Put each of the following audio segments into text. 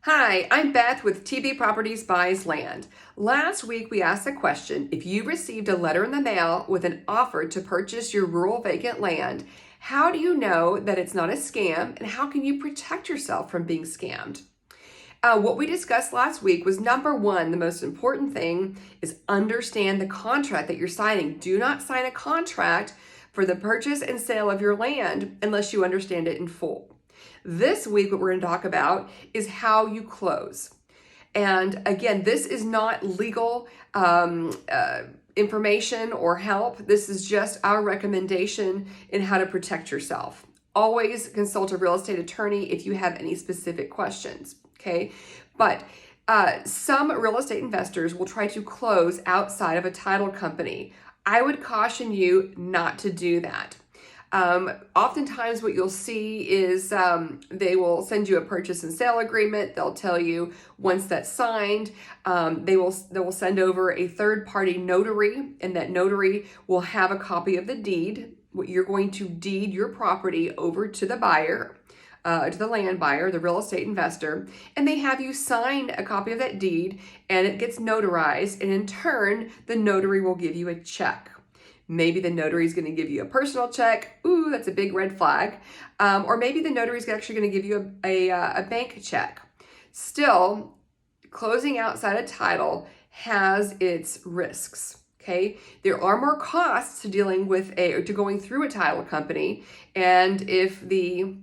Hi, I'm Beth with TB Properties Buys Land. Last week we asked the question, if you received a letter in the mail with an offer to purchase your rural vacant land, how do you know that it's not a scam and how can you protect yourself from being scammed? What we discussed last week was number one, the most important thing is understand the contract that you're signing. Do not sign a contract for the purchase and sale of your land unless you understand it in full. This week, what we're going to talk about is how you close. And again, this is not legal information or help. This is just our recommendation in how to protect yourself. Always consult a real estate attorney if you have any specific questions, okay? But some real estate investors will try to close outside of a title company. I would caution you not to do that. Oftentimes what you'll see is they will send you a purchase and sale agreement. They'll tell you once that's signed, they will send over a third-party notary, and that notary will have a copy of the deed. You're going to deed your property over to the buyer, to the land buyer, the real estate investor, and they have you sign a copy of that deed, and it gets notarized, and in turn, the notary will give you a check. Maybe the notary is going to give you a personal check. Ooh, that's a big red flag. Or maybe the notary is actually going to give you a bank check. Still, closing outside a title has its risks. Okay, there are more costs to dealing with to going through a title company, and if the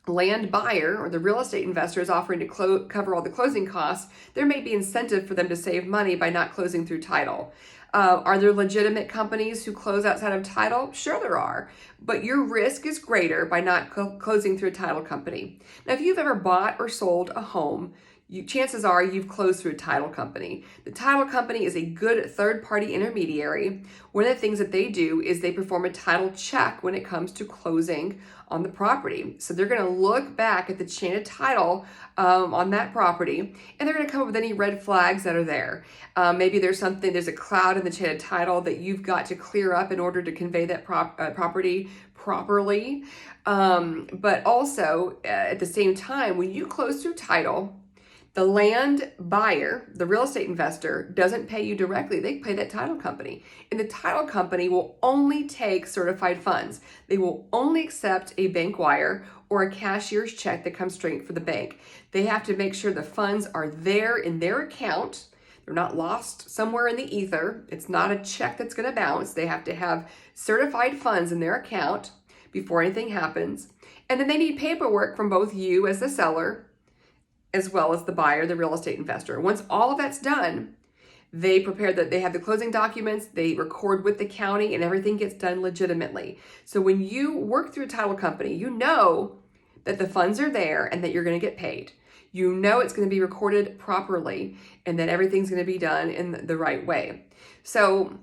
land buyer or the real estate investor is offering to cover all the closing costs, there may be incentive for them to save money by not closing through title. Are there legitimate companies who close outside of title? Sure there are, but your risk is greater by not closing through a title company. Now, if you've ever bought or sold a home, chances are you've closed through a title company. The title company is a good third-party intermediary. One of the things that they do is they perform a title check when it comes to closing on the property. So they're going to look back at the chain of title on that property, and they're going to come up with any red flags that are there. Maybe there's a cloud in the chain of title that you've got to clear up in order to convey that property properly. But also, at the same time, when you close through title, the land buyer, the real estate investor, doesn't pay you directly. They pay that title company. And the title company will only take certified funds. They will only accept a bank wire or a cashier's check that comes straight from the bank. They have to make sure the funds are there in their account. They're not lost somewhere in the ether. It's not a check that's going to bounce. They have to have certified funds in their account before anything happens. And then they need paperwork from both you as the seller as well as the buyer, the real estate investor. Once all of that's done, they have the closing documents, they record with the county, and everything gets done legitimately. So when you work through a title company, you know that the funds are there and that you're going to get paid. You know it's going to be recorded properly and that everything's going to be done in the right way. So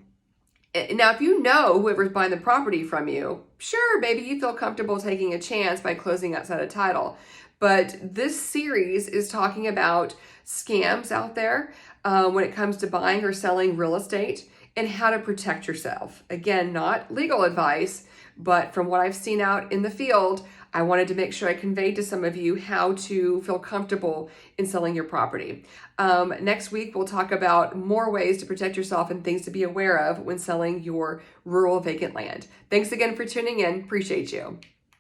now, if you know whoever's buying the property from you, sure, maybe you feel comfortable taking a chance by closing outside of title. But this series is talking about scams out there when it comes to buying or selling real estate and how to protect yourself. Again, not legal advice, but from what I've seen out in the field, I wanted to make sure I conveyed to some of you how to feel comfortable in selling your property. Next week, we'll talk about more ways to protect yourself and things to be aware of when selling your rural vacant land. Thanks again for tuning in. Appreciate you.